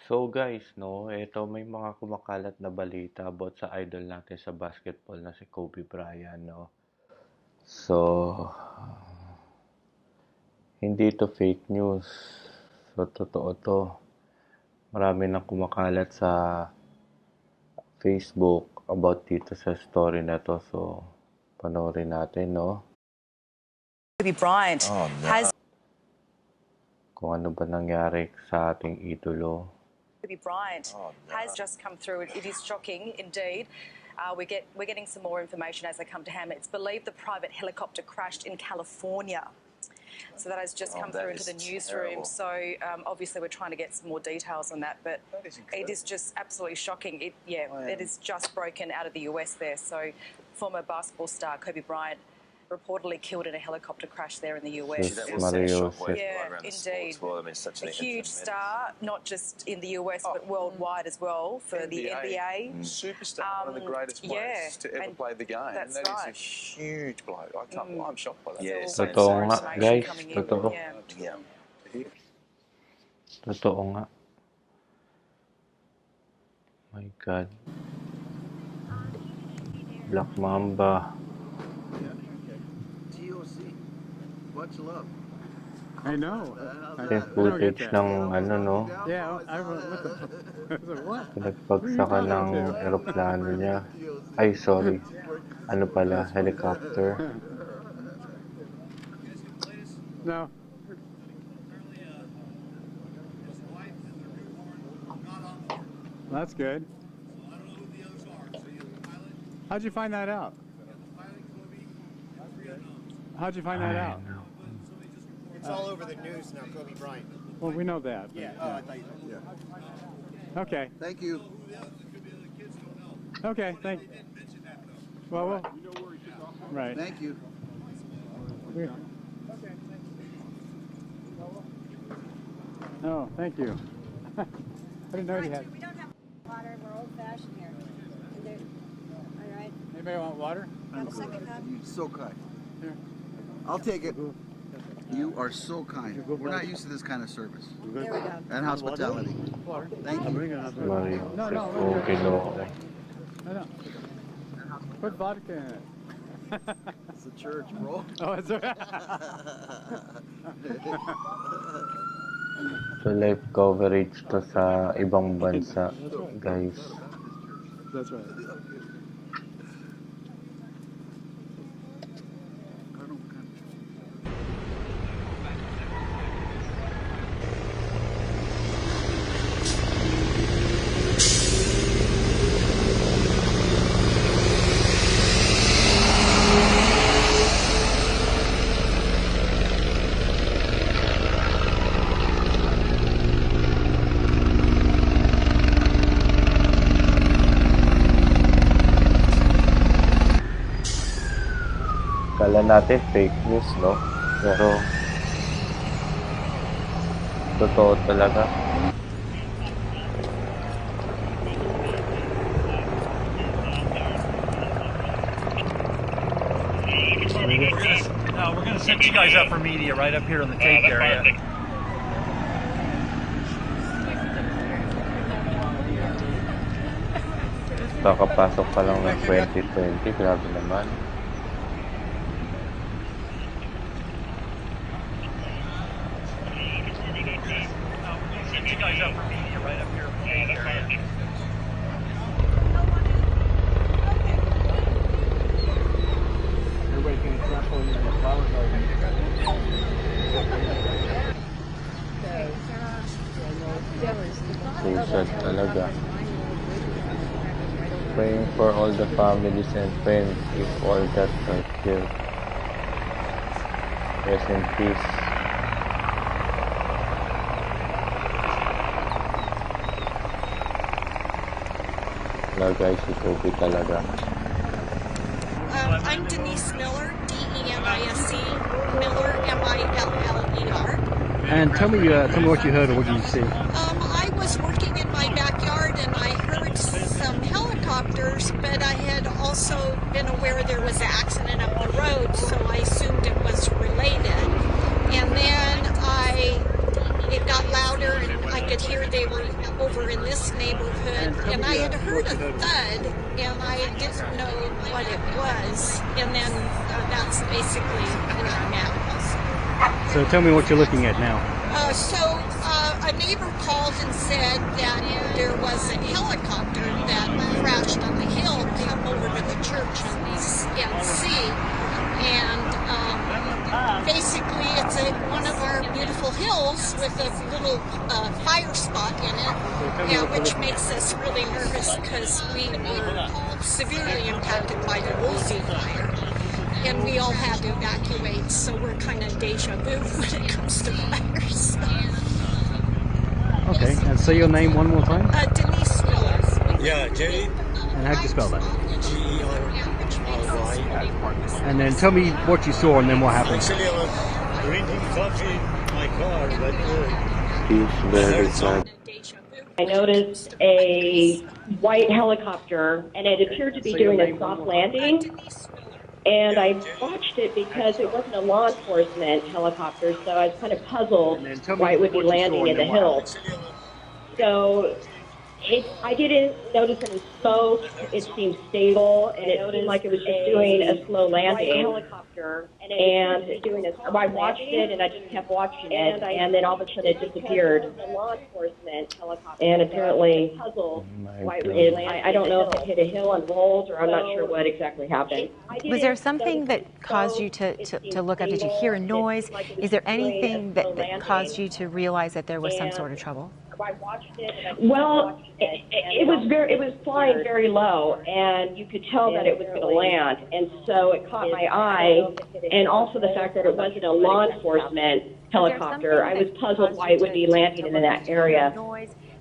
So guys, no, eto may mga kumakalat na balita about sa idol natin sa basketball na si Kobe Bryant, no. So, hindi to fake news. So, totoo to. Marami nang kumakalat sa Facebook about dito sa story na to. So, panoorin natin, no. Kobe Bryant has Kung ano ba nangyari sa ating idolo. Kobe Bryant has just come through. It is shocking indeed. We're getting some more information as they come to hand. It's believed the private helicopter crashed in California. So that has just come through into the newsroom. So obviously we're trying to get some more details on that, but it is just absolutely shocking. It is just broken out of the US there. So former basketball star Kobe Bryant reportedly killed in a helicopter crash there in the US. Yeah, indeed. A huge star, not just in the US but worldwide as well for the NBA. Superstar, one of the greatest players to ever play the game. That's that right. is a huge blow. I'm shocked by that. Yes. Totoo nga, guys. Totoo. Yeah. Totoo nga. My God. Black Mamba. Much love. I know. Ito yung footage ng ano, no? Yeah, what? Pinagpagsakan ng aeroplano niya. Ay, sorry. Ano pala? Helicopter. No. That's good. How'd you find that out? How'd you find that out? It's all over the news now, Kobe Bryant. Well, we know that. Yeah. Oh, I thought you said. Yeah. Okay. Thank you. Okay. Thank. Well. Right. Thank you. Oh, thank you. I didn't know you had. We don't have water. We're old-fashioned here. All right. Anybody want water? Have a second cup. You're so kind. Here. I'll take it. You are so kind. We're not used to this kind of service There we go. and hospitality. Water. Thank you. Mario. No. Ginoo. I know. Put vodka in it. It's the church, bro. Oh, it's alright. So, live coverage to sa ibang bansa, guys. That's right. Kala natin fake news, no? Pero totoo talaga. We're gonna set you guys up for media right up here in the tape area. Kakapasok pa lang ng 2020, grabe naman. Set you guys up for media right up here in the tape area. Everybody can trample in the flower garden. Suicide talaga. Praying for all the families and friends if all that are killed. Rest in peace. Wala guys, si Kobe talaga. I'm Denise Miller, D-E-N-I-S-E, Miller, M-I-L-L-E-R. And tell me what you heard or what did you see? I was working in my backyard and I heard some helicopters, but I had also been aware there was an accident up the road, so I assumed it was related. And then I it got louder, and I could hear they were over in this neighborhood, and I had heard a thud, and I didn't know what it was, and then that's basically where I'm at. So tell me what you're looking at now. A neighbor called and said that there was a helicopter that crashed on the hill come over to the church and see. And basically it's one of our beautiful hills with a little fire spot in it, which makes us really nervous because we were severely impacted by the Woolsey fire. And we all had to evacuate, so we're kind of deja vu when it comes to fires. Okay, and say your name one more time. Denise Miller. Yeah, Jerry. And how'd you spell that? G-E-R-R-Y. And then tell me what you saw and then what happened. Actually, I was drinking coffee in my car, but He's very sad. I noticed a white helicopter, and it appeared to be doing a soft landing. And I watched it because it wasn't a law enforcement helicopter, so I was kind of puzzled why it would be landing in the hills. So I didn't notice any smoke. It seemed stable, and it seemed like it was just doing a slow landing. And I watched it, and I just kept watching it, and then all of a sudden it disappeared. And apparently, I don't know if it hit a hill and rolled, or I'm not sure what exactly happened. Was there something that caused you to look up? Did you hear a noise? Is there anything that caused you to realize that there was some sort of trouble? Well, it was flying very low, and you could tell that it was going to land, and so it caught my eye, and also the fact that it wasn't a law enforcement helicopter. I was puzzled why it would be landing in that area.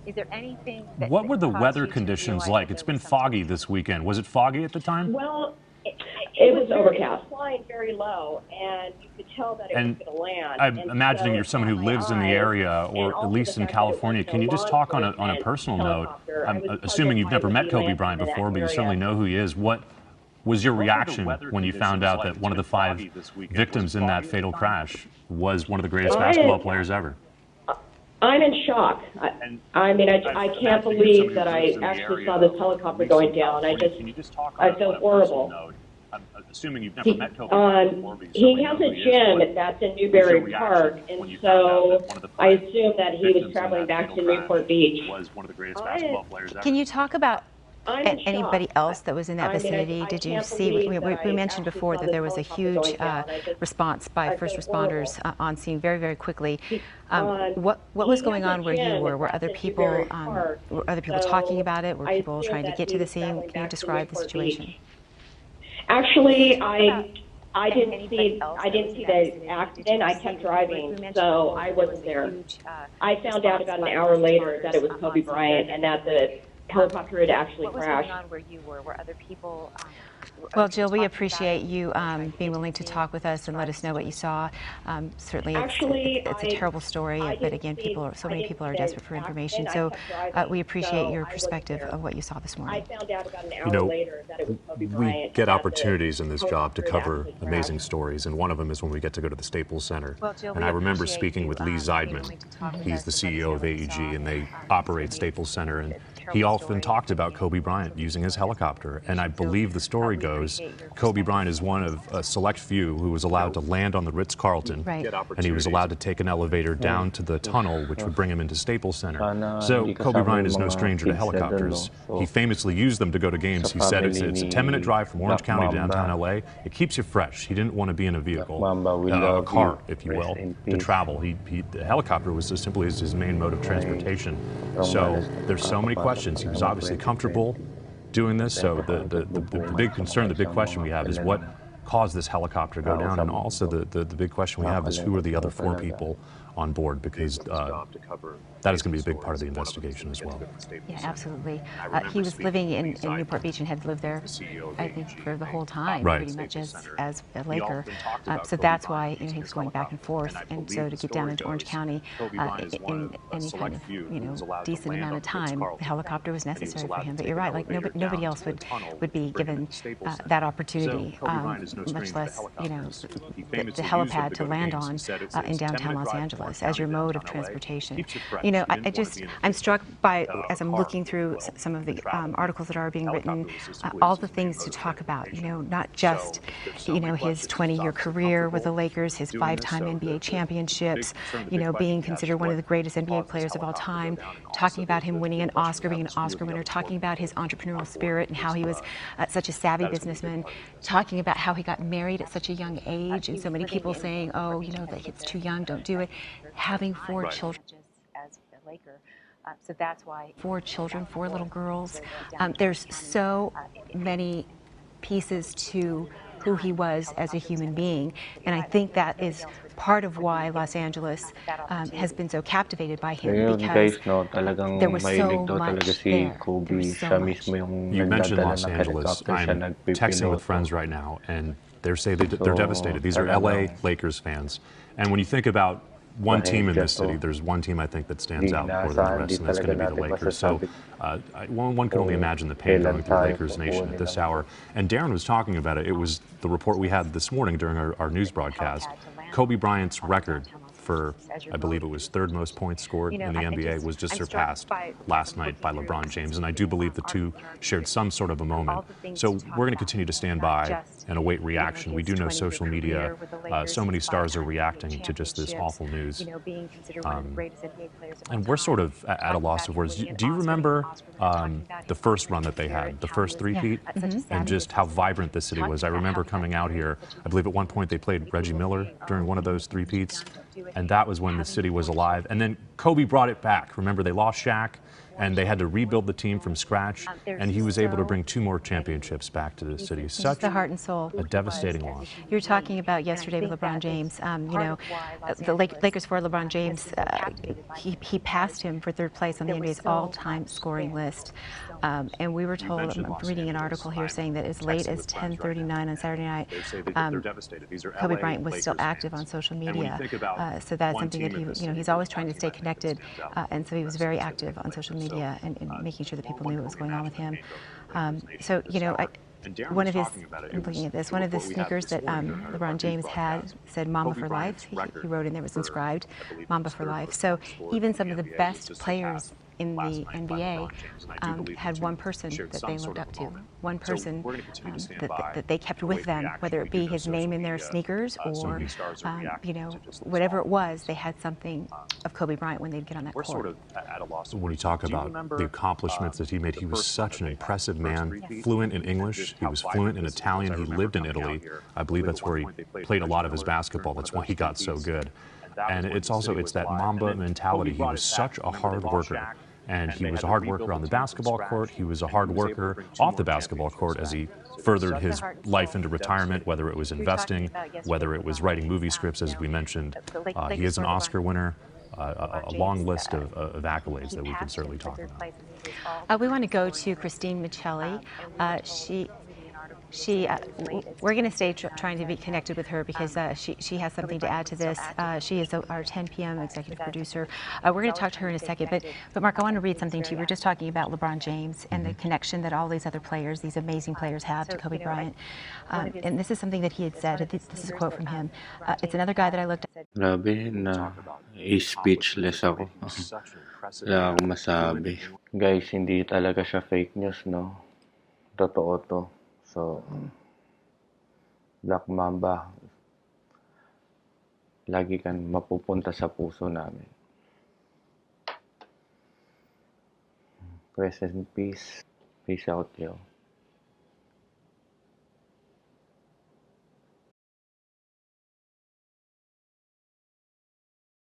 Is there anything what were the weather conditions like? It's been foggy this weekend. Was it foggy at the time? Well, it was overcast. Flying very low, and you could tell that it was going to land. I'm imagining you're someone who lives in the area, or at least in California. Can you just talk on a personal note? I'm assuming you've never met Kobe Bryant before, but you certainly know who he is. What was your reaction when you found out that one of the 5 victims in that fatal crash was one of the greatest basketball players ever? I'm in shock. I mean, I can't believe that I actually saw this helicopter going down. I feel horrible. I'm assuming you've never met Kobe Bryant before, but he has a gym that's in Newberry Park, and so I assume that he was traveling back to Newport Beach. Was one of the greatest basketball players ever. Can you talk about anybody else that was in that vicinity? Did you see, we mentioned before that there was a huge response by first responders on scene very, very quickly. What was going on where you were? Were other people talking about it? Were people trying to get to the scene? Can you describe the situation? Actually, I didn't see the accident. I kept driving, so I wasn't there. I found out about an hour later that it was Kobe Bryant and that the helicopter had actually crashed. What was going on where you were? Were other people? Well, Jill, we appreciate you being willing to talk with us and let us know what you saw. Certainly, it's a terrible story, but again, so many people are desperate for information. So we appreciate your perspective of what you saw this morning. You know, we get opportunities in this job to cover amazing stories, and one of them is when we get to go to the Staples Center. And I remember speaking with Lee Zeidman. He's the CEO of AEG, and they operate Staples Center. And he often talked about Kobe Bryant using his helicopter. And I believe the story goes, Kobe Bryant is one of a select few who was allowed to land on the Ritz-Carlton, and he was allowed to take an elevator down to the tunnel, which would bring him into Staples Center. So Kobe Bryant is no stranger to helicopters. He famously used them to go to games. He said it's a 10-minute drive from Orange County to downtown LA. It keeps you fresh. He didn't want to be in a vehicle, a car, if you will, to travel. The helicopter was as simply as his main mode of transportation. So there's so many questions. He was obviously comfortable doing this. So the big concern, the big question we have is what caused this helicopter to go down, and also the big question we have is who are the other 4 people on board, because that is going to be a big part of the investigation as well. Yeah, absolutely. He was living in Newport Beach and had lived there, I think, for the whole time, pretty much as a Laker. So that's why he was going back and forth. And so to get down into Orange County in any kind of decent amount of time, the helicopter was necessary for him. But you're right, like nobody else would be given that opportunity, much less the helipad to land on in downtown Los Angeles. Angeles as your mode of transportation. You know, I'm struck by, as I'm looking through some of the articles that are being written, all the things to talk about, you know, not just, you know, his 20-year career with the Lakers, his 5-time NBA championships, you know, being considered one of the greatest NBA players of all time, talking about him winning an Oscar, being an Oscar winner, talking about his entrepreneurial spirit and how he was such a savvy businessman, talking about how he got married at such a young age, and so many people saying, oh, you know, that it's too young, don't do it. Having 4 children as a Laker. So that's why 4 children, 4 little girls. There's so many pieces to who he was as a human being, and I think that is part of why Los Angeles has been so captivated by him, Ayun because guys, no, talagang there was mahilig so daw talaga much si there. There Kobe. was so Siya much. mismo yung You mentioned nagdadala Los ng Angeles. helicopter, siya I'm texting with nagpipiloto. friends right now, and they're devastated. These are LA Talagang Lakers fans. And when you think about one team in trahedya this city, to. there's one team I think that stands Di out more than the inaasahan, di rest, and that's going talaga to be the natin Lakers. So masasabi one can only kung imagine the pain going kailan through tayo Lakers Nation at this kukunin hour. And Darren was talking about it. It was the report we had this morning during our news broadcast. Kobe Bryant's record for, I believe it was 3rd most points scored in the NBA, was just surpassed last night by LeBron James. And I do believe the two shared some sort of a moment. So we're going to continue to stand by and await reaction. We do know social media, so many stars are reacting to just this awful news. And we're sort of at a loss of words. Do you remember the first run that they had, the first three-peat, and just how vibrant the city was? I remember coming out here, I believe at one point they played Reggie Miller during one of those three-peats, and that was when the city was alive. And then Kobe brought it back. Remember, they lost Shaq, and they had to rebuild the team from scratch, and he was able to bring 2 more championships back to the city. Such the heart and soul. a devastating loss. You were talking about yesterday with LeBron James. You know, the Lakers for LeBron James, he passed him for 3rd place on the NBA's all-time scoring list. And we were told, I'm reading an article here saying that as late as 10:39 on Saturday night, Kobe Bryant was still active on social media. So that's something that he, you know, he's always trying to stay connected, and so he was very active on social media and making sure that people knew what was going on with him. So, you know, one of his, I'm looking at this, one of the sneakers that LeBron James had said Mamba for life. He wrote in there, was inscribed Mamba for life. So even some of the best players in the NBA had one person that they looked up to, one person that they kept with them, whether it be his name in their sneakers or, you know, whatever it was, they had something of Kobe Bryant when they'd get on that court. When you talk about the accomplishments that he made, he was such an impressive man, fluent in English, he was fluent in Italian, he lived in Italy. I believe that's where he played a lot of his basketball, that's why he got so good. And it's that Mamba mentality. He was such a hard worker. And he was a hard worker on the basketball court. He was a hard worker off the basketball court as he furthered his life into retirement, whether it was investing, whether it was writing movie scripts, as we mentioned. He is an Oscar winner, a long list of accolades that we can certainly talk about. We want to go to Christine Michelli. We're going to stay trying to be connected with her because she has something to add to this. She is our 10 p.m. executive producer. We're going to talk to her in a second, but Mark, I want to read something to you. We're just talking about LeBron James and the connection that all these other players, these amazing players, have to Kobe Bryant. And this is something that he had said. This is a quote from him. It's another guy that I looked at. Grabe na speechless ako. Wala akong masabi. Guys, hindi talaga siya fake news, no? Totoo to. So, Black Mamba, lagi kang mapupunta sa puso namin. Rest in peace. Peace out, yo.